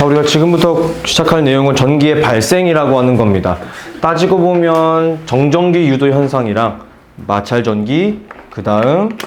우리가 지금부터 시작할 내용은 전기의 발생이라고 하는 겁니다. 따지고 보면 정전기 유도 현상이랑 마찰 전기, 그 다음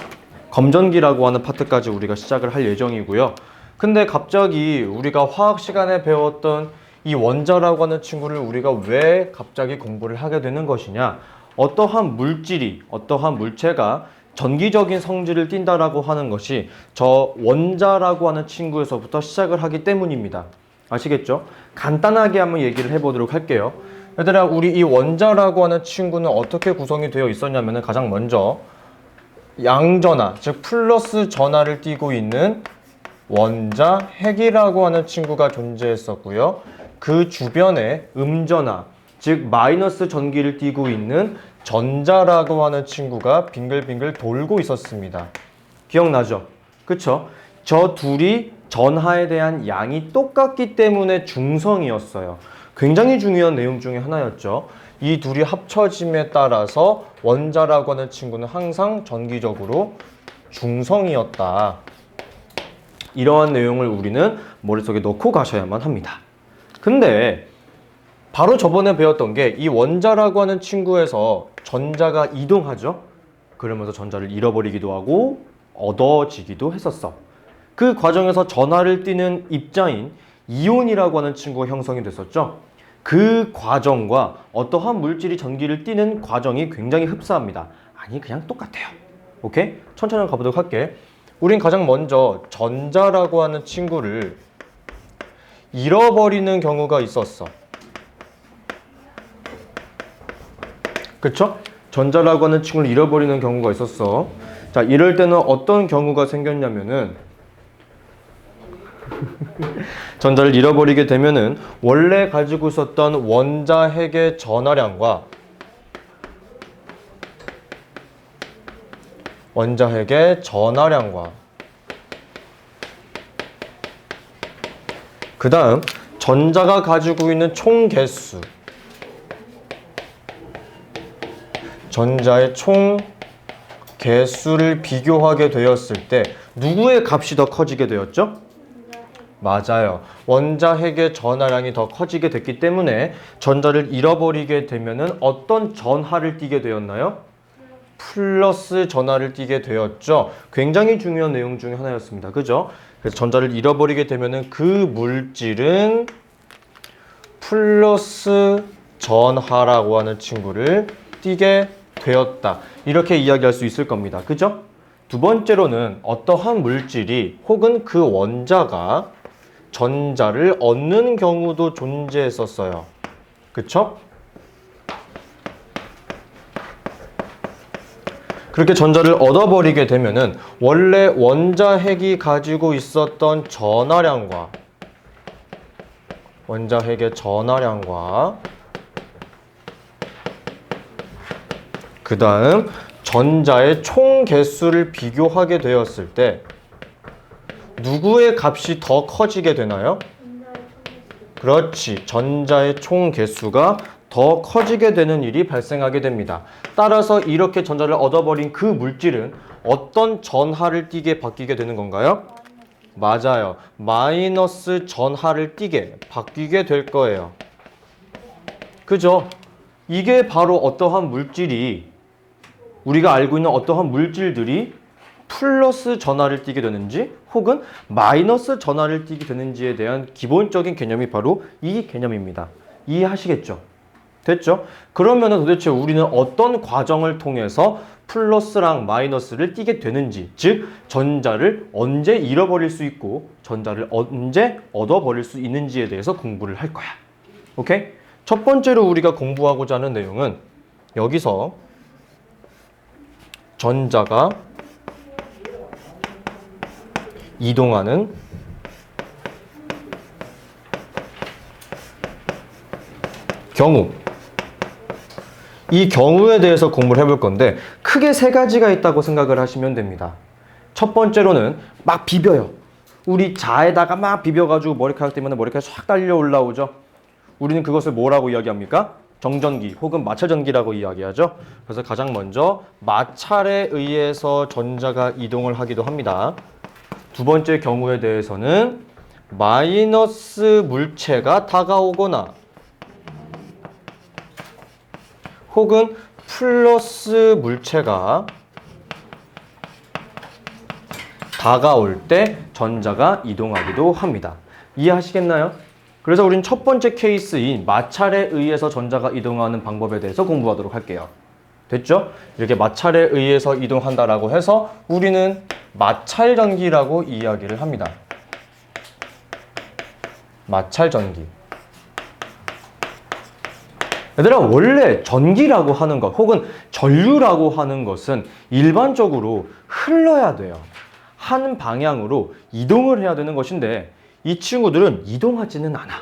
검전기라고 하는 파트까지 우리가 시작을 할 예정이고요. 근데 갑자기 우리가 화학 시간에 배웠던 이 원자라고 하는 친구를 우리가 왜 갑자기 공부를 하게 되는 것이냐? 어떠한 물질이, 어떠한 물체가 전기적인 성질을 띈다라고 하는 것이 저 원자라고 하는 친구에서부터 시작을 하기 때문입니다. 아시겠죠? 간단하게 한번 얘기를 해보도록 할게요. 얘들아, 우리 이 원자라고 하는 친구는 어떻게 구성이 되어 있었냐면 가장 먼저 양전하, 즉 플러스 전하를 띠고 있는 원자 핵이라고 하는 친구가 존재했었고요. 그 주변에 음전하, 즉 마이너스 전기를 띠고 있는 전자라고 하는 친구가 빙글빙글 돌고 있었습니다. 기억나죠? 그쵸? 저 둘이 전하에 대한 양이 똑같기 때문에 중성이었어요. 굉장히 중요한 내용 중에 하나였죠. 이 둘이 합쳐짐에 따라서 원자라고 하는 친구는 항상 전기적으로 중성이었다. 이러한 내용을 우리는 머릿속에 넣고 가셔야만 합니다. 근데 바로 저번에 배웠던 게 이 원자라고 하는 친구에서 전자가 이동하죠. 그러면서 전자를 잃어버리기도 하고 얻어지기도 했었어. 그 과정에서 전하를 띠는 입자인 이온이라고 하는 친구가 형성이 됐었죠. 그 과정과 어떠한 물질이 전기를 띠는 과정이 굉장히 흡사합니다. 아니, 그냥 똑같아요. 오케이? 천천히 가보도록 할게. 우린 가장 먼저 전자라고 하는 친구를 잃어버리는 경우가 있었어. 그쵸? 전자라고 하는 친구를 잃어버리는 경우가 있었어. 자, 이럴 때는 어떤 경우가 생겼냐면은 전자를 잃어버리게 되면은 원래 가지고 있었던 원자 핵의 전하량과 원자 핵의 전하량과 그 다음 전자가 가지고 있는 총 개수, 전자의 총 개수를 비교하게 되었을 때 누구의 값이 더 커지게 되었죠? 맞아요. 원자 핵의 전하량이 더 커지게 됐기 때문에 전자를 잃어버리게 되면은 어떤 전하를 띠게 되었나요? 플러스 전하를 띠게 되었죠. 굉장히 중요한 내용 중에 하나였습니다. 그죠? 그래서 전자를 잃어버리게 되면은 그 물질은 플러스 전하라고 하는 친구를 띠게 되었다. 이렇게 이야기할 수 있을 겁니다. 그죠? 두 번째로는 어떠한 물질이 혹은 그 원자가 전자를 얻는 경우도 존재했었어요. 그쵸? 그렇게 전자를 얻어버리게 되면은 원래 원자 핵이 가지고 있었던 전하량과 원자 핵의 전하량과 그 다음 전자의 총 개수를 비교하게 되었을 때 누구의 값이 더 커지게 되나요? 그렇지. 전자의 총 개수가 더 커지게 되는 일이 발생하게 됩니다. 따라서 이렇게 전자를 얻어버린 그 물질은 어떤 전하를 띠게 바뀌게 되는 건가요? 맞아요. 마이너스 전하를 띠게 바뀌게 될 거예요. 그죠? 이게 바로 어떠한 물질이 우리가 알고 있는 어떠한 물질들이 플러스 전하를 띠게 되는지 혹은 마이너스 전하를 띠게 되는지에 대한 기본적인 개념이 바로 이 개념입니다. 이해하시겠죠? 됐죠? 그러면 도대체 우리는 어떤 과정을 통해서 플러스랑 마이너스를 띠게 되는지, 즉 전자를 언제 잃어버릴 수 있고 전자를 언제 얻어버릴 수 있는지에 대해서 공부를 할 거야. 오케이? 첫 번째로 우리가 공부하고자 하는 내용은 여기서 전자가 이동하는 경우, 이 경우에 대해서 공부를 해볼 건데 크게 세 가지가 있다고 생각을 하시면 됩니다. 첫 번째로는 막 비벼요. 우리 자에다가 막 비벼가지고 머리카락 때문에 머리카락이 쫙 달려 올라오죠. 우리는 그것을 뭐라고 이야기합니까? 정전기 혹은 마찰전기라고 이야기하죠. 그래서 가장 먼저 마찰에 의해서 전자가 이동을 하기도 합니다. 두 번째 경우에 대해서는 마이너스 물체가 다가오거나 혹은 플러스 물체가 다가올 때 전자가 이동하기도 합니다. 이해하시겠나요? 그래서 우린 첫 번째 케이스인 마찰에 의해서 전자가 이동하는 방법에 대해서 공부하도록 할게요. 됐죠? 이렇게 마찰에 의해서 이동한다라고 해서 우리는 마찰전기라고 이야기를 합니다. 마찰전기. 얘들아, 원래 전기라고 하는 것 혹은 전류라고 하는 것은 일반적으로 흘러야 돼요. 한 방향으로 이동을 해야 되는 것인데 이 친구들은 이동하지는 않아.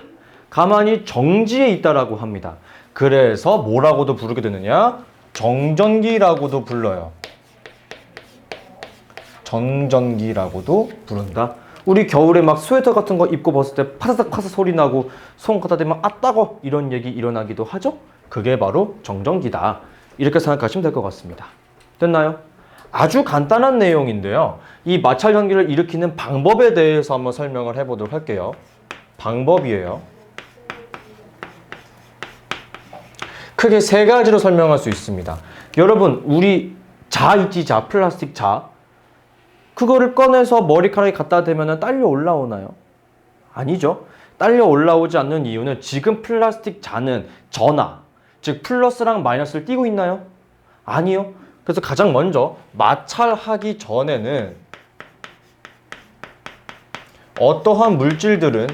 가만히 정지해 있다라고 합니다. 그래서 뭐라고도 부르게 되느냐? 정전기라고도 불러요. 정전기라고도 부른다. 우리 겨울에 막 스웨터 같은 거 입고 벗을 때 파사삭 파사삭 소리 나고 손 갖다 대면 아 따거 이런 얘기 일어나기도 하죠. 그게 바로 정전기다. 이렇게 생각하시면 될 것 같습니다. 됐나요? 아주 간단한 내용인데요. 이 마찰 전기를 일으키는 방법에 대해서 한번 설명을 해보도록 할게요. 방법이에요. 크게 세 가지로 설명할 수 있습니다. 여러분, 우리 자 있지, 자, 플라스틱 자. 그거를 꺼내서 머리카락에 갖다 대면 딸려 올라오나요? 아니죠. 딸려 올라오지 않는 이유는 지금 플라스틱 자는 전하, 즉 플러스랑 마이너스를 띄고 있나요? 아니요. 그래서 가장 먼저 마찰하기 전에는 어떠한 물질들은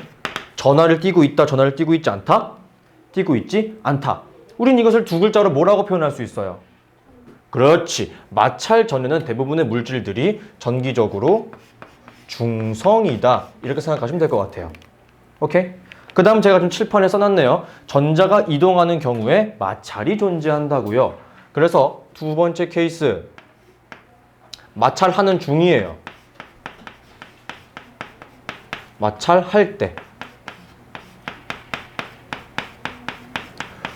전하를 띄고 있다, 전하를 띄고 있지 않다? 띄고 있지 않다. 우린 이것을 두 글자로 뭐라고 표현할 수 있어요? 그렇지. 마찰 전에는 대부분의 물질들이 전기적으로 중성이다. 이렇게 생각하시면 될 것 같아요. 오케이? 그 다음 제가 좀 칠판에 써놨네요. 전자가 이동하는 경우에 마찰이 존재한다고요. 그래서 두 번째 케이스, 마찰하는 중이에요. 마찰할 때.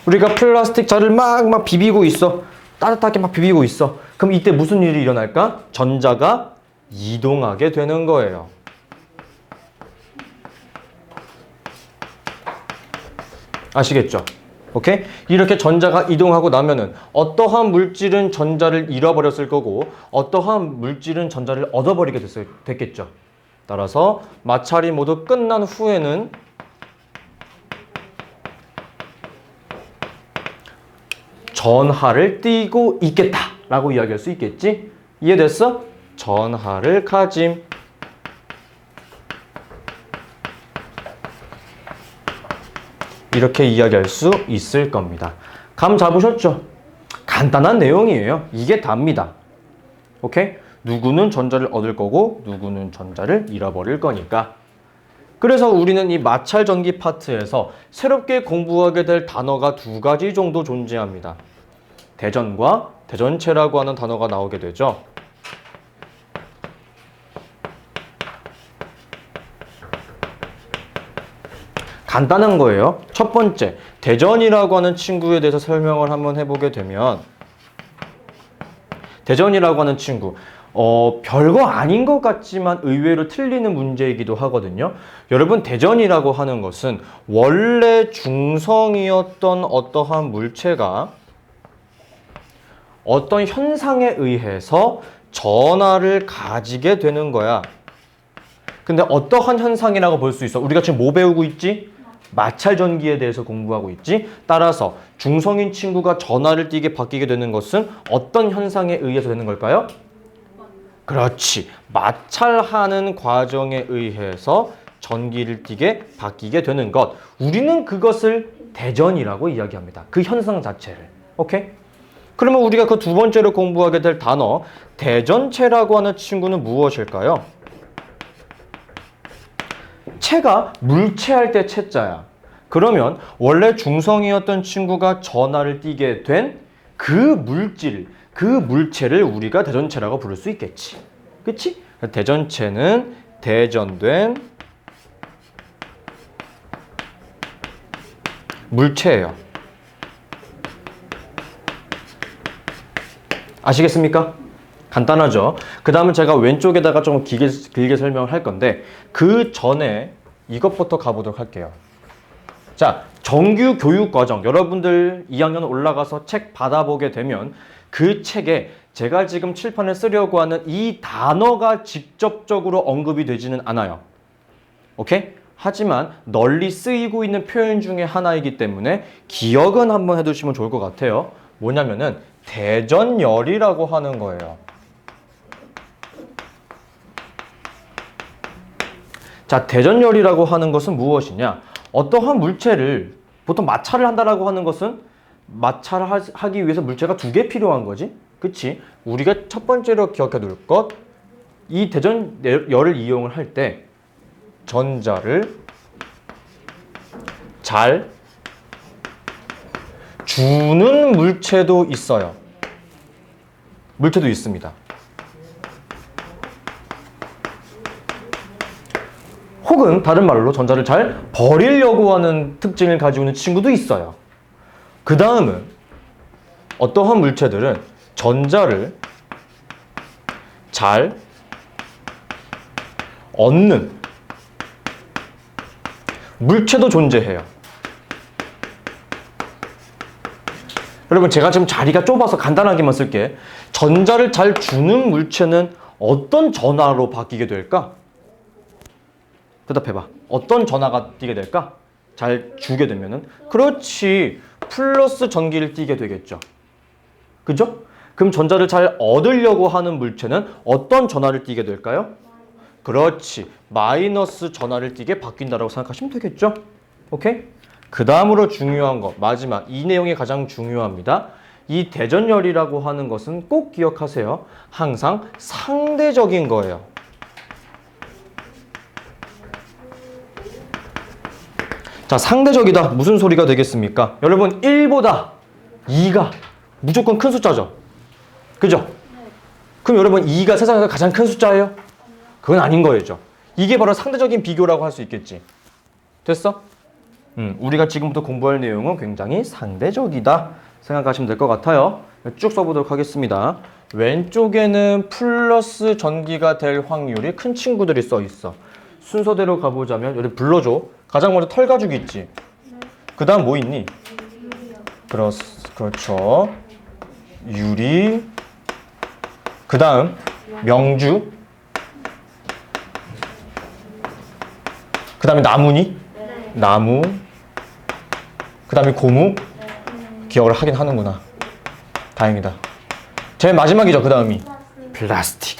우리가 플라스틱 자를 막 비비고 있어. 따뜻하게 막 비비고 있어. 그럼 이때 무슨 일이 일어날까? 전자가 이동하게 되는 거예요. 아시겠죠? 오케이? 이렇게 전자가 이동하고 나면은 어떠한 물질은 전자를 잃어버렸을 거고 어떠한 물질은 전자를 얻어버리게 됐겠죠. 따라서 마찰이 모두 끝난 후에는 전하를 띠고 있겠다라고 이야기할 수 있겠지? 이해됐어? 전하를 가짐. 이렇게 이야기할 수 있을 겁니다. 감 잡으셨죠? 간단한 내용이에요. 이게 답니다. 오케이? 누구는 전자를 얻을 거고 누구는 전자를 잃어버릴 거니까. 그래서 우리는 이 마찰 전기 파트에서 새롭게 공부하게 될 단어가 두 가지 정도 존재합니다. 대전과 대전체라고 하는 단어가 나오게 되죠. 간단한 거예요. 첫 번째, 대전이라고 하는 친구에 대해서 설명을 한번 해보게 되면 대전이라고 하는 친구, 별거 아닌 것 같지만 의외로 틀리는 문제이기도 하거든요. 여러분, 대전이라고 하는 것은 원래 중성이었던 어떠한 물체가 어떤 현상에 의해서 전하를 가지게 되는 거야. 근데 어떠한 현상이라고 볼 수 있어? 우리가 지금 뭐 배우고 있지? 마찰 전기에 대해서 공부하고 있지. 따라서 중성인 친구가 전하를 띠게 바뀌게 되는 것은 어떤 현상에 의해서 되는 걸까요? 그렇지. 마찰하는 과정에 의해서 전기를 띠게 바뀌게 되는 것. 우리는 그것을 대전이라고 이야기합니다. 그 현상 자체를. 오케이? 그러면 우리가 그 두 번째로 공부하게 될 단어, 대전체라고 하는 친구는 무엇일까요? 체가 물체할 때 체자야. 그러면 원래 중성이었던 친구가 전하를 띠게 된 그 물질, 그 물체를 우리가 대전체라고 부를 수 있겠지. 그치? 대전체는 대전된 물체예요. 아시겠습니까? 간단하죠? 그 다음은 제가 왼쪽에다가 좀 길게 설명을 할 건데 그 전에 이것부터 가보도록 할게요. 자, 정규 교육 과정. 여러분들 2학년 올라가서 책 받아보게 되면 그 책에 제가 지금 칠판을 쓰려고 하는 이 단어가 직접적으로 언급이 되지는 않아요. 오케이? 하지만 널리 쓰이고 있는 표현 중에 하나이기 때문에 기억은 한번 해두시면 좋을 것 같아요. 뭐냐면은 대전열이라고 하는 거예요. 자, 대전열이라고 하는 것은 무엇이냐? 어떠한 물체를 보통 마찰을 한다라고 하는 것은 마찰을 하기 위해서 물체가 두 개 필요한 거지. 그치? 우리가 첫 번째로 기억해 둘 것, 이 대전열을 이용을 할 때 전자를 잘 주는 물체도 있어요. 물체도 있습니다. 혹은 다른 말로 전자를 잘 버리려고 하는 특징을 가지고 있는 친구도 있어요. 그 다음은 어떠한 물체들은 전자를 잘 얻는 물체도 존재해요. 여러분, 제가 지금 자리가 좁아서 간단하게만 쓸게. 전자를 잘 주는 물체는 어떤 전하로 바뀌게 될까? 대답해봐. 어떤 전하가 띄게 될까? 잘 주게 되면은. 그렇지. 플러스 전기를 띄게 되겠죠. 그죠? 그럼 전자를 잘 얻으려고 하는 물체는 어떤 전하를 띄게 될까요? 그렇지. 마이너스 전하를 띄게 바뀐다라고 생각하시면 되겠죠? 오케이? 그 다음으로 중요한 거, 마지막. 이 내용이 가장 중요합니다. 이 대전열이라고 하는 것은 꼭 기억하세요. 항상 상대적인 거예요. 자, 상대적이다. 무슨 소리가 되겠습니까? 여러분, 1보다 2가 무조건 큰 숫자죠. 그죠? 그럼 여러분, 2가 세상에서 가장 큰 숫자예요? 그건 아닌 거죠. 이게 바로 상대적인 비교라고 할 수 있겠지. 됐어? 우리가 지금부터 공부할 내용은 굉장히 상대적이다 생각하시면 될 것 같아요. 쭉 써보도록 하겠습니다. 왼쪽에는 플러스 전기가 될 확률이 큰 친구들이 써 있어. 순서대로 가보자면 여기 불러줘. 가장 먼저 털가죽이 있지. 그 다음 뭐 있니? 그렇죠. 유리. 그 다음 명주. 그 다음에 나무니? 나무. 그 다음에 고무. 기억을 하긴 하는구나. 다행이다. 제일 마지막이죠. 그 다음이 플라스틱.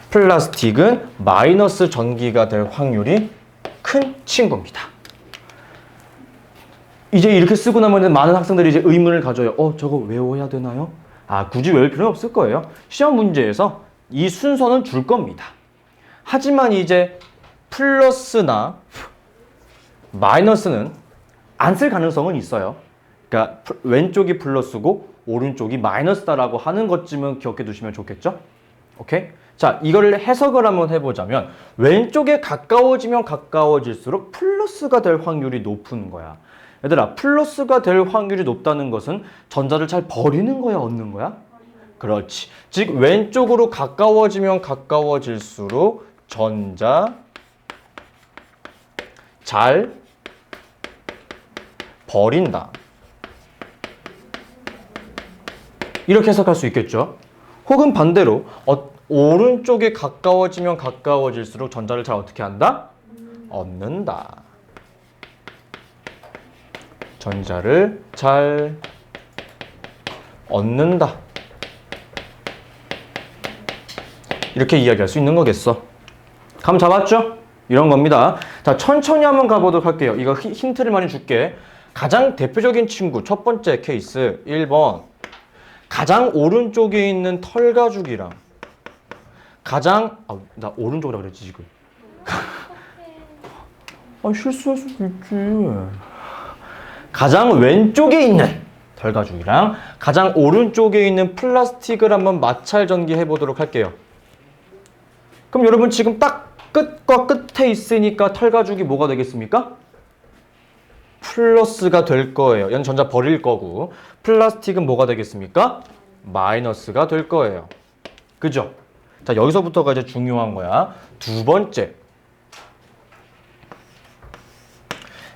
플라스틱은 마이너스 전기가 될 확률이 큰 친구입니다. 이제 이렇게 쓰고 나면 많은 학생들이 이제 의문을 가져요. 저거 외워야 되나요? 굳이 외울 필요는 없을 거예요. 시험 문제에서 이 순서는 줄 겁니다. 하지만 이제 플러스나 마이너스는 안 쓸 가능성은 있어요. 그러니까 왼쪽이 플러스고 오른쪽이 마이너스다라고 하는 것쯤은 기억해 두시면 좋겠죠? 오케이? 자, 이거를 해석을 한번 해보자면 왼쪽에 가까워지면 가까워질수록 플러스가 될 확률이 높은 거야. 얘들아, 플러스가 될 확률이 높다는 것은 전자를 잘 버리는 거야, 얻는 거야? 그렇지. 즉 왼쪽으로 가까워지면 가까워질수록 전자 잘 버린다. 이렇게 해석할 수 있겠죠. 혹은 반대로 오른쪽에 가까워지면 가까워질수록 전자를 잘 어떻게 한다? 얻는다. 전자를 잘 얻는다. 이렇게 이야기할 수 있는 거겠어. 감 잡았죠? 이런 겁니다. 자, 천천히 한번 가보도록 할게요. 이거 힌트를 많이 줄게. 가장 대표적인 친구, 첫 번째 케이스 1번. 가장 오른쪽에 있는 털가죽이랑 나 오른쪽이라 그랬지 지금. 실수할 수도 있지. 가장 왼쪽에 있는 털가죽이랑 가장 오른쪽에 있는 플라스틱을 한번 마찰 전기해 보도록 할게요. 그럼 여러분 지금 딱 끝과 끝에 있으니까 털가죽이 뭐가 되겠습니까? 플러스가 될 거예요. 얘는 전자 버릴 거고, 플라스틱은 뭐가 되겠습니까? 마이너스가 될 거예요. 그죠? 자, 여기서부터가 이제 중요한 거야. 두 번째.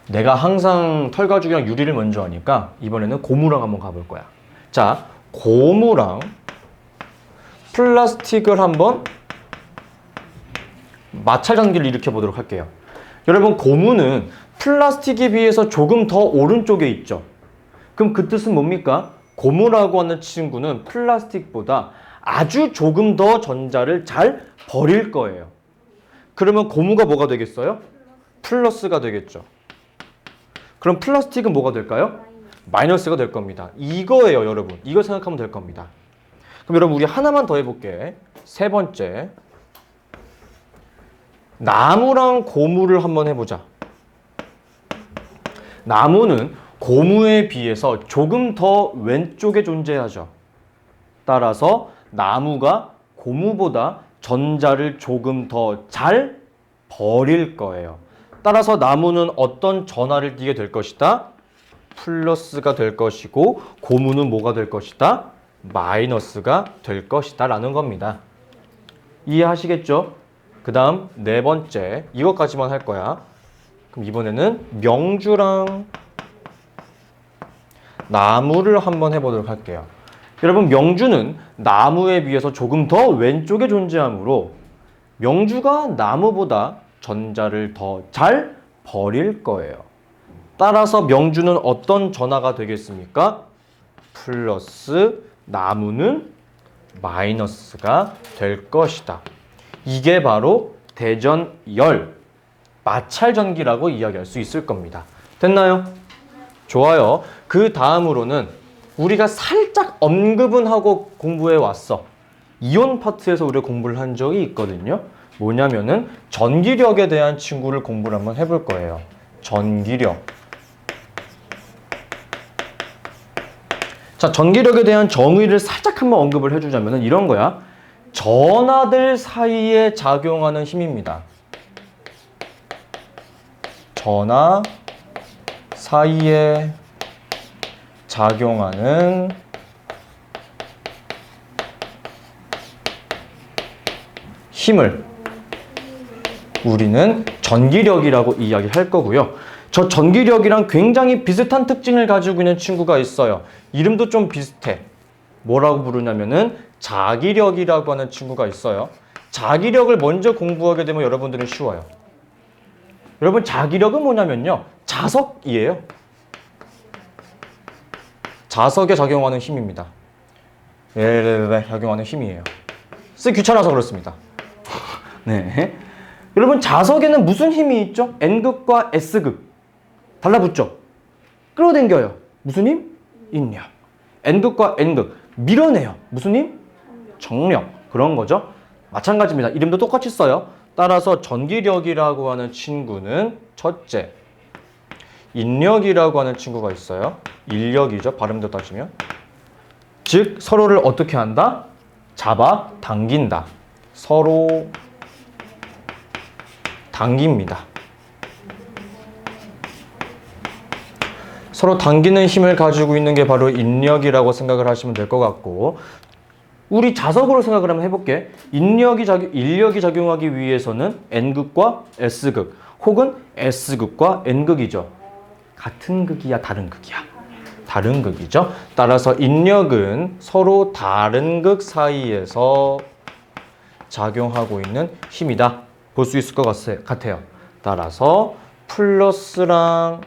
내가 항상 털가죽이랑 유리를 먼저 하니까 이번에는 고무랑 한번 가볼 거야. 자, 고무랑 플라스틱을 한번 마찰 전기를 일으켜 보도록 할게요. 여러분, 고무는 플라스틱에 비해서 조금 더 오른쪽에 있죠. 그럼 그 뜻은 뭡니까? 고무라고 하는 친구는 플라스틱보다 아주 조금 더 전자를 잘 버릴 거예요. 그러면 고무가 뭐가 되겠어요? 플러스가 되겠죠. 그럼 플라스틱은 뭐가 될까요? 마이너스가 될 겁니다. 이거예요, 여러분. 이거 생각하면 될 겁니다. 그럼 여러분, 우리 하나만 더 해볼게. 세 번째. 나무랑 고무를 한번 해보자. 나무는 고무에 비해서 조금 더 왼쪽에 존재하죠. 따라서 나무가 고무보다 전자를 조금 더 잘 버릴 거예요. 따라서 나무는 어떤 전하를 띠게 될 것이다? 플러스가 될 것이고, 고무는 뭐가 될 것이다? 마이너스가 될 것이다 라는 겁니다. 이해하시겠죠? 그 다음 네 번째, 이것까지만 할 거야. 그럼 이번에는 명주랑 나무를 한번 해보도록 할게요. 여러분, 명주는 나무에 비해서 조금 더 왼쪽에 존재하므로 명주가 나무보다 전자를 더 잘 버릴 거예요. 따라서 명주는 어떤 전하가 되겠습니까? 플러스, 나무는 마이너스가 될 것이다. 이게 바로 대전열, 마찰전기라고 이야기할 수 있을 겁니다. 됐나요? 좋아요. 그 다음으로는 우리가 살짝 언급은 하고 공부해 왔어. 이온 파트에서 우리가 공부를 한 적이 있거든요. 뭐냐면은 전기력에 대한 친구를 공부를 한번 해볼 거예요. 전기력. 자, 전기력에 대한 정의를 살짝 한번 언급을 해주자면은 이런 거야. 전하들 사이에 작용하는 힘입니다. 전하 사이에 작용하는 힘을 우리는 전기력이라고 이야기할 거고요. 저 전기력이랑 굉장히 비슷한 특징을 가지고 있는 친구가 있어요. 이름도 좀 비슷해. 뭐라고 부르냐면은 자기력이라고 하는 친구가 있어요. 자기력을 먼저 공부하게 되면 여러분들은 쉬워요. 여러분, 자기력은 뭐냐면요, 자석이에요. 자석에 작용하는 힘입니다. 작용하는 힘이에요. 쓰기 귀찮아서 그렇습니다. 네. 여러분, 자석에는 무슨 힘이 있죠? N극과 S극 달라붙죠? 끌어당겨요. 무슨 힘? 인력. N극과 N극 밀어내요. 무슨 힘? 정력. 그런 거죠. 마찬가지입니다. 이름도 똑같이 써요. 따라서 전기력이라고 하는 친구는 첫째, 인력이라고 하는 친구가 있어요. 인력이죠. 발음도 따지면. 즉 서로를 어떻게 한다? 잡아 당긴다. 서로 당깁니다. 서로 당기는 힘을 가지고 있는 게 바로 인력이라고 생각을 하시면 될 것 같고, 우리 자석으로 생각을 한번 해볼게. 인력이 작용하기 위해서는 N극과 S극 혹은 S극과 N극이죠. 같은 극이야, 다른 극이야? 다른 극이죠. 따라서 인력은 서로 다른 극 사이에서 작용하고 있는 힘이다. 볼 수 있을 것 같아요. 따라서 플러스랑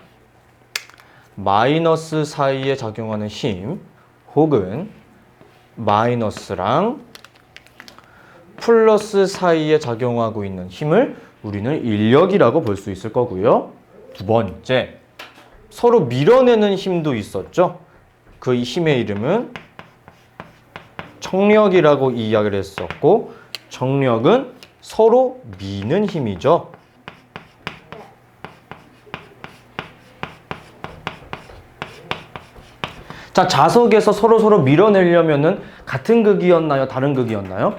마이너스 사이에 작용하는 힘 혹은 마이너스랑 플러스 사이에 작용하고 있는 힘을 우리는 인력이라고 볼 수 있을 거고요. 두 번째, 서로 밀어내는 힘도 있었죠. 그 힘의 이름은 청력이라고 이야기를 했었고, 청력은 서로 미는 힘이죠. 자, 자석에서 서로 밀어내려면은 같은 극이었나요? 다른 극이었나요?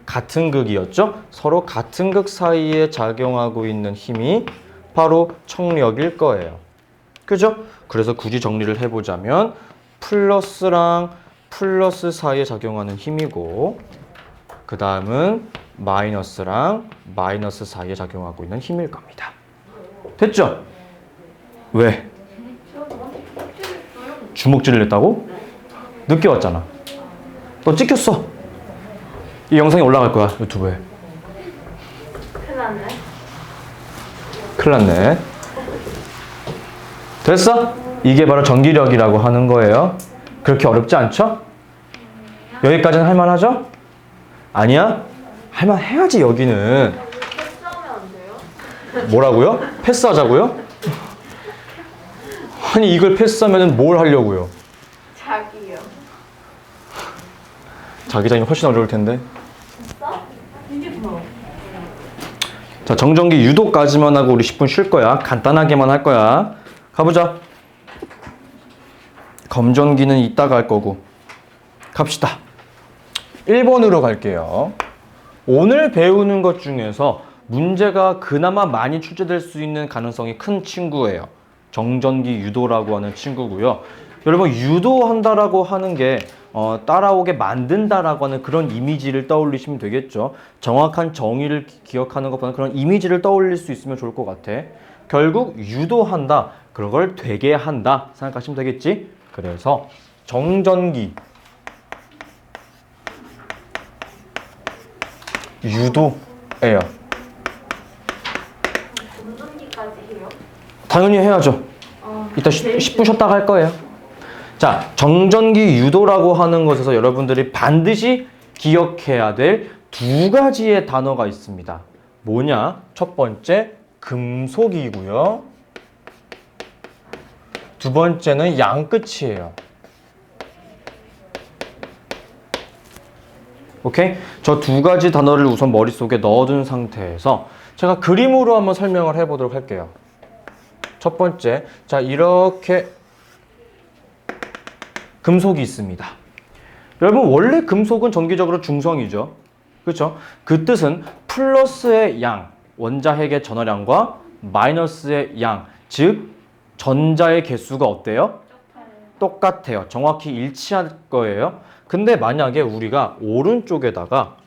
같은 극이었죠. 서로 같은 극 사이에 작용하고 있는 힘이 바로 청력일 거예요. 그죠? 그래서 굳이 정리를 해보자면 플러스랑 플러스 사이에 작용하는 힘이고, 그 다음은 마이너스랑 마이너스 사이에 작용하고 있는 힘일 겁니다. 됐죠? 왜? 주먹질을 했다고? 늦게 왔잖아. 너 찍혔어. 이 영상이 올라갈 거야, 유튜브에. 큰일 났네. 큰일 났네. 됐어? 이게 바로 전기력이라고 하는 거예요. 그렇게 어렵지 않죠? 여기까지는 할만하죠? 아니야? 할만해야지 여기는. 패스하면 안 돼요? 뭐라고요? 패스하자고요? 아니 이걸 패스하면 뭘 하려고요? 자기요. 자기장이 훨씬 어려울 텐데. 진짜? 이게 뭐? 자, 정전기 유도까지만 하고 우리 10분 쉴 거야. 간단하게만 할 거야. 가보자. 검전기는 이따가 할 거고. 갑시다. 1번으로 갈게요. 오늘 배우는 것 중에서 문제가 그나마 많이 출제될 수 있는 가능성이 큰 친구예요. 정전기 유도라고 하는 친구고요. 여러분 유도한다라고 하는 게 따라오게 만든다라고 하는 그런 이미지를 떠올리시면 되겠죠. 정확한 정의를 기억하는 것보다는 그런 이미지를 떠올릴 수 있으면 좋을 것 같아. 결국 유도한다, 그런 걸 되게 한다 생각하시면 되겠지. 그래서 정전기 유도예요. 운전기까지 해요? 당연히 해야죠. 이따 10분 쉬었다가 할 거예요. 자, 정전기 유도라고 하는 것에서 여러분들이 반드시 기억해야 될 두 가지의 단어가 있습니다. 뭐냐? 첫 번째, 금속이고요. 두 번째는 양끝이에요. 오케이? 저 두 가지 단어를 우선 머릿속에 넣어둔 상태에서 제가 그림으로 한번 설명을 해보도록 할게요. 첫 번째, 자 이렇게 금속이 있습니다. 여러분 원래 금속은 정기적으로 중성이죠. 그렇죠? 그 뜻은 플러스의 양, 원자핵의 전하량과 마이너스의 양, 즉 전자의 개수가 어때요? 똑같아요. 정확히 일치할 거예요. 근데 만약에 우리가 오른쪽에다가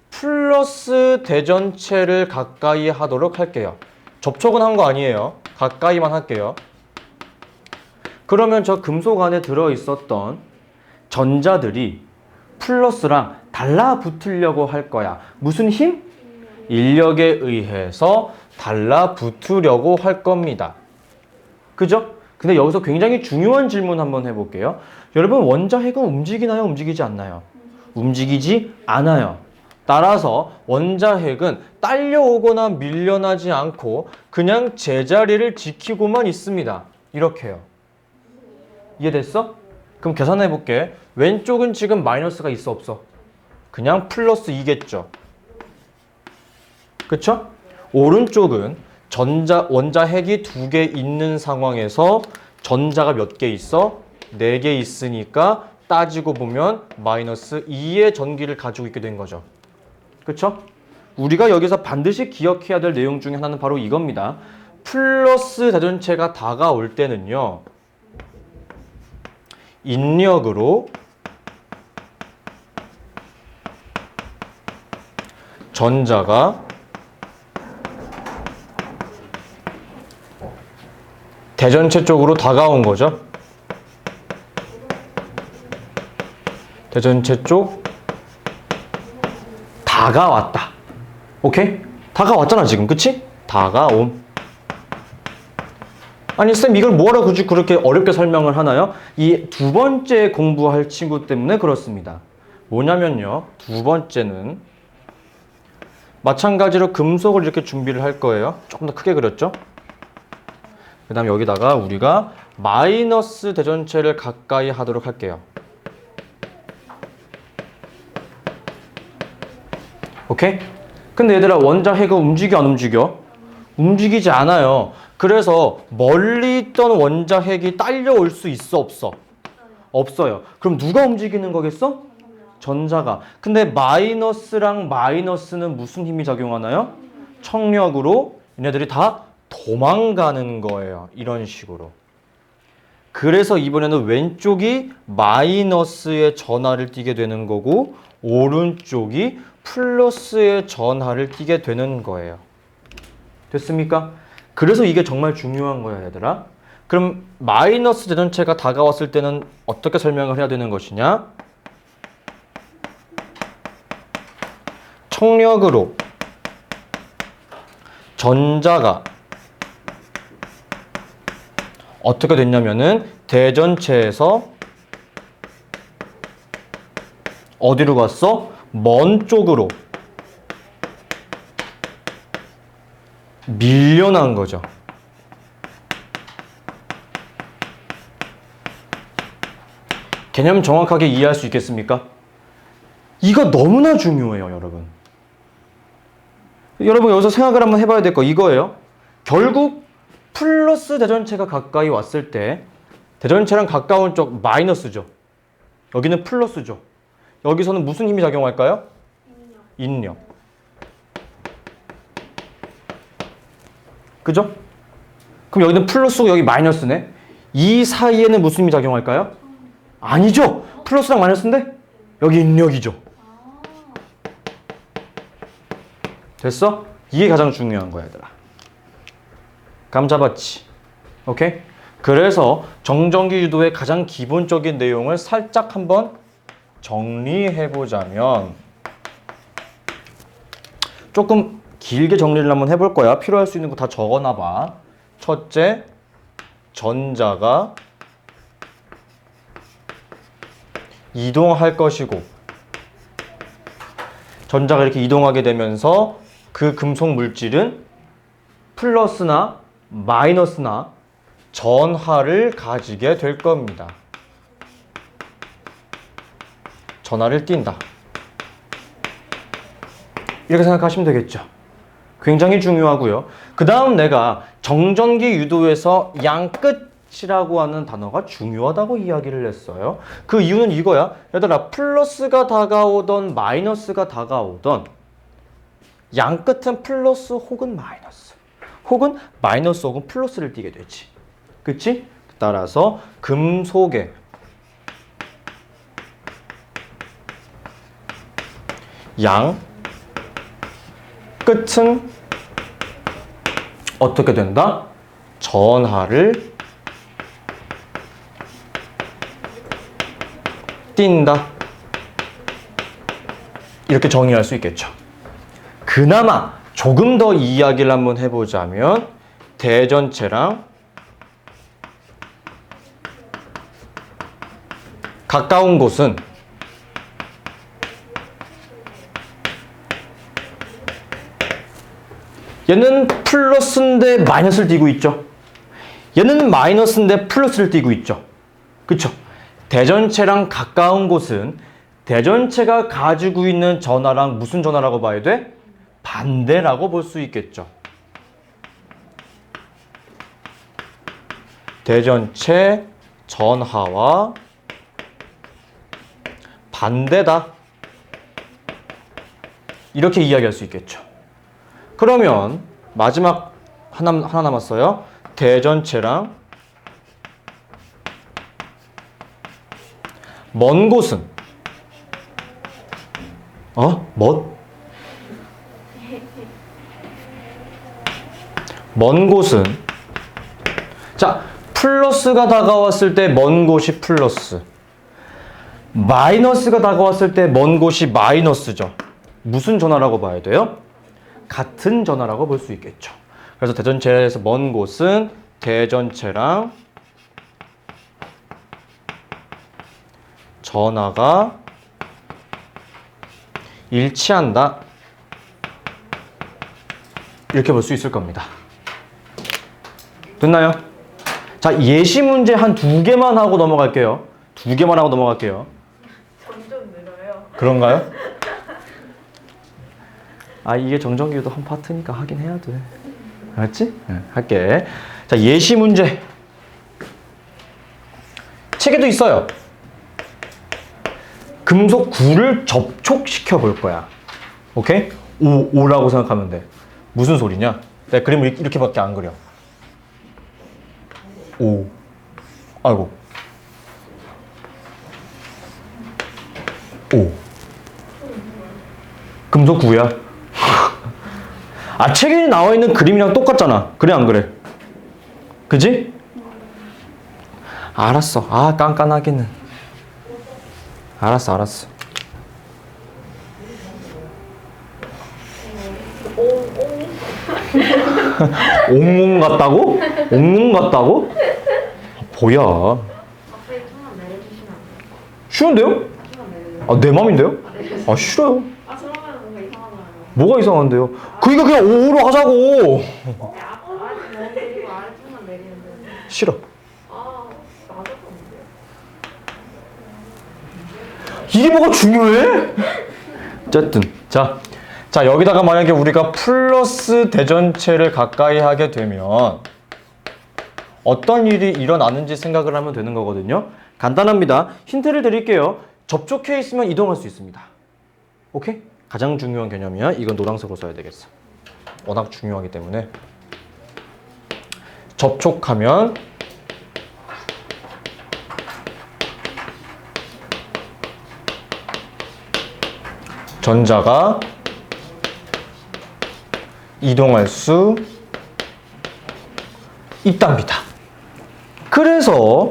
플러스 대전체를 가까이 하도록 할게요. 접촉은 한 거 아니에요. 가까이만 할게요. 그러면 저 금속 안에 들어있었던 전자들이 플러스랑 달라붙으려고 할 거야. 무슨 힘? 인력에 의해서 달라붙으려고 할 겁니다. 그죠? 근데 여기서 굉장히 중요한 질문 한번 해볼게요. 여러분 원자핵은 움직이나요? 움직이지 않나요? 움직이지 않아요. 따라서 원자핵은 딸려오거나 밀려나지 않고 그냥 제자리를 지키고만 있습니다. 이렇게요. 이해됐어? 그럼 계산해 볼게. 왼쪽은 지금 마이너스가 있어 없어? 그냥 플러스 2겠죠. 그쵸? 오른쪽은 원자핵이 2개 있는 상황에서 전자가 몇 개 있어? 4개 있으니까 따지고 보면 마이너스 2의 전기를 가지고 있게 된 거죠. 그쵸? 우리가 여기서 반드시 기억해야 될 내용 중에 하나는 바로 이겁니다. 플러스 대전체가 다가올 때는요. 인력으로 전자가 대전체 쪽으로 다가온 거죠. 대전체 쪽 다가왔다. 오케이? 다가왔잖아 지금. 그치? 다가옴. 아니 쌤 이걸 뭐하러 굳이 그렇게 어렵게 설명을 하나요? 이 두 번째 공부할 친구 때문에 그렇습니다. 뭐냐면요. 두 번째는 마찬가지로 금속을 이렇게 준비를 할 거예요. 조금 더 크게 그렸죠? 그 다음에 여기다가 우리가 마이너스 대전체를 가까이 하도록 할게요. 오케이? 근데 얘들아 원자핵은 움직여 안 움직여? 움직이지 않아요. 그래서 멀리 있던 원자핵이 딸려올 수 있어 없어? 없어요. 그럼 누가 움직이는 거겠어? 전자가. 근데 마이너스랑 마이너스는 무슨 힘이 작용하나요? 청력으로 얘네들이 다 도망가는 거예요. 이런 식으로. 그래서 이번에는 왼쪽이 마이너스의 전하를 띠게 되는 거고 오른쪽이 플러스의 전하를 띠게 되는 거예요. 됐습니까? 그래서 이게 정말 중요한 거야, 얘들아. 그럼 마이너스 대전체가 다가왔을 때는 어떻게 설명을 해야 되는 것이냐? 청력으로 전자가 어떻게 됐냐면은 대전체에서 어디로 갔어? 먼 쪽으로 밀려난 거죠. 개념 정확하게 이해할 수 있겠습니까? 이거 너무나 중요해요, 여러분. 여러분 여기서 생각을 한번 해봐야 될 거 이거예요. 결국 플러스 대전체가 가까이 왔을 때 대전체랑 가까운 쪽 마이너스죠. 여기는 플러스죠. 여기서는 무슨 힘이 작용할까요? 인력. 그죠? 그럼 여기는 플러스고 여기 마이너스네. 이 사이에는 무슨 힘이 작용할까요? 아니죠. 플러스랑 마이너스인데 여기 인력이죠. 됐어? 이게 가장 중요한 거야, 얘들아. 감 잡았지? 오케이? 그래서 정전기 유도의 가장 기본적인 내용을 살짝 한번 정리해보자면 조금 길게 정리를 한번 해볼 거야. 필요할 수 있는 거 다 적어놔봐. 첫째, 전자가 이동할 것이고 전자가 이렇게 이동하게 되면서 그 금속 물질은 플러스나 마이너스나 전하를 가지게 될 겁니다. 전하를 띈다. 이렇게 생각하시면 되겠죠. 굉장히 중요하고요. 그 다음 내가 정전기 유도에서 양끝이라고 하는 단어가 중요하다고 이야기를 했어요. 그 이유는 이거야. 얘들아, 플러스가 다가오던 마이너스가 다가오던 양끝은 플러스 혹은 마이너스 혹은 마이너스 혹은 플러스를 띠게 되지. 그치? 따라서 금속의 양 끝은 어떻게 된다? 전하를 띈다. 이렇게 정의할 수 있겠죠. 그나마 조금 더 이야기를 한번 해보자면 대전체랑 가까운 곳은 얘는 플러스인데 마이너스를 띠고 있죠. 얘는 마이너스인데 플러스를 띠고 있죠. 그쵸? 대전체랑 가까운 곳은 대전체가 가지고 있는 전하랑 무슨 전하라고 봐야 돼? 반대라고 볼 수 있겠죠. 대전체 전하와 반대다. 이렇게 이야기할 수 있겠죠. 그러면 마지막 하나 남았어요. 대전체랑 먼 곳은 먼 곳은 자, 플러스가 다가왔을 때 먼 곳이 플러스, 마이너스가 다가왔을 때 먼 곳이 마이너스죠. 무슨 전하라고 봐야 돼요? 같은 전하라고 볼 수 있겠죠. 그래서 대전체에서 먼 곳은 대전체랑 전하가 일치한다. 이렇게 볼 수 있을 겁니다. 됐나요? 자, 예시 문제 한 2개만 하고 넘어갈게요. 2개만 하고 넘어갈게요. 점점 늘어요. 그런가요? 아, 이게 정전기도 한 파트니까 하긴 해야 돼. 알았지? 네, 할게. 자, 예시 문제. 책에도 있어요. 금속 구를 접촉시켜 볼 거야. 오케이? 오라고 생각하면 돼. 무슨 소리냐? 내가 그림을 이렇게밖에 안 그려. 오. 아이고. 오. 금속 구야. 아, 책에 나와 있는 그림이랑 똑같잖아. 그래 안 그래? 그지? 알았어. 아, 깐깐하기는. 알았어. 옹몽 같다고? 옹몽 같다고? 뭐야? 앞에 좀만 내려주시면 안 돼요? 쉬운데요? 좀만 내려주세요. 아, 내 맘인데요? 아, 싫어요. 그러면 뭔가 이상하잖아요. 뭐가 이상한데요? 그러니까 그냥 5로 하자고. 네, 아래 그리고 아래 좀만 내리면 돼요. 싫어. 맞았는데요. 이게 뭐가 중요해? 어쨌든 자 여기다가 만약에 우리가 플러스 대전체를 가까이 하게 되면 어떤 일이 일어나는지 생각을 하면 되는 거거든요. 간단합니다. 힌트를 드릴게요. 접촉해 있으면 이동할 수 있습니다. 오케이? 가장 중요한 개념이야. 이건 노란색으로 써야 되겠어. 워낙 중요하기 때문에. 접촉하면 전자가 이동할 수 있답니다. 그래서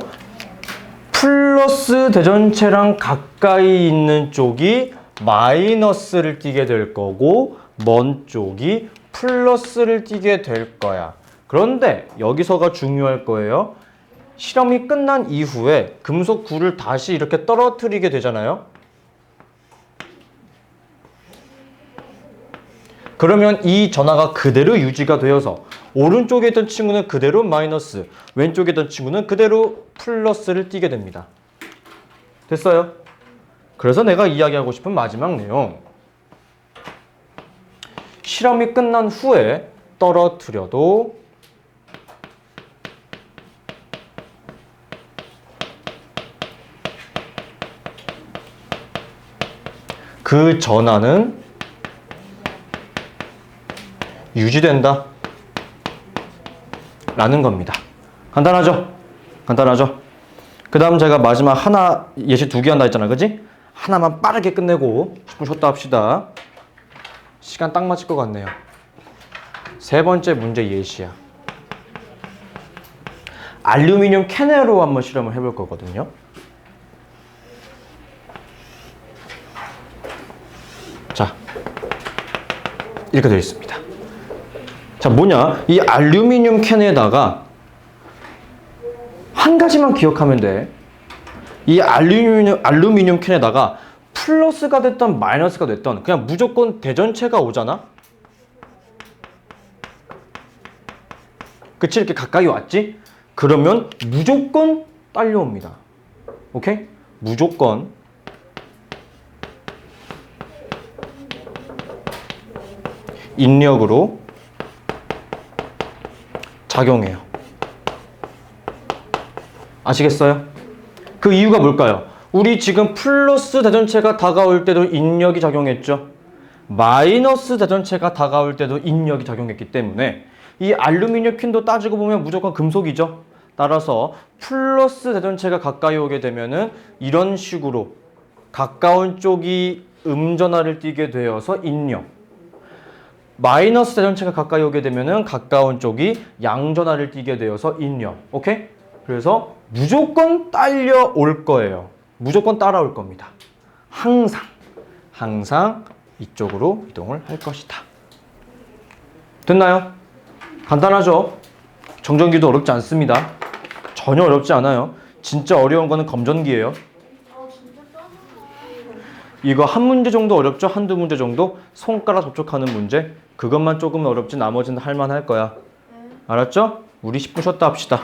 플러스 대전체랑 가까이 있는 쪽이 마이너스를 띠게 될 거고 먼 쪽이 플러스를 띠게 될 거야. 그런데 여기서가 중요할 거예요. 실험이 끝난 이후에 금속 구를 다시 이렇게 떨어뜨리게 되잖아요. 그러면 이 전하가 그대로 유지가 되어서 오른쪽에 있던 친구는 그대로 마이너스, 왼쪽에 있던 친구는 그대로 플러스를 띠게 됩니다. 됐어요? 그래서 내가 이야기하고 싶은 마지막 내용. 실험이 끝난 후에 떨어뜨려도 그 전하는 유지된다 라는 겁니다. 간단하죠? 그 다음 제가 마지막 하나 예시 2개 한다 했잖아. 그지? 하나만 빠르게 끝내고 10분 쉬었다 합시다. 시간 딱 맞을 것 같네요. 세 번째 문제 예시야. 알루미늄 캔으로 한번 실험을 해볼 거거든요. 자, 이렇게 되어 있습니다. 자, 뭐냐? 이 알루미늄 캔에다가 한 가지만 기억하면 돼. 이 알루미늄 캔에다가 플러스가 됐던 마이너스가 됐던 그냥 무조건 대전체가 오잖아? 그치? 이렇게 가까이 왔지? 그러면 무조건 딸려옵니다. 오케이? 무조건 인력으로 작용해요. 아시겠어요? 그 이유가 뭘까요? 우리 지금 플러스 대전체가 다가올 때도 인력이 작용했죠. 마이너스 대전체가 다가올 때도 인력이 작용했기 때문에 이 알루미늄 캔도 따지고 보면 무조건 금속이죠. 따라서 플러스 대전체가 가까이 오게 되면은 이런 식으로 가까운 쪽이 음전하를 띠게 되어서 인력, 마이너스 대전체가 가까이 오게 되면은 가까운 쪽이 양전하를 띠게 되어서 인력. 오케이? 그래서 무조건 딸려올 거예요. 무조건 따라올 겁니다. 항상 이쪽으로 이동을 할 것이다. 됐나요? 간단하죠? 정전기도 어렵지 않습니다. 전혀 어렵지 않아요. 진짜 어려운 거는 검전기예요. 진짜 짜증나. 이거 한 문제 정도 어렵죠? 한두 문제 정도? 손가락 접촉하는 문제? 그것만 조금 어렵지 나머지는 할만할 거야. 알았죠? 우리 10분 쉬었다 합시다.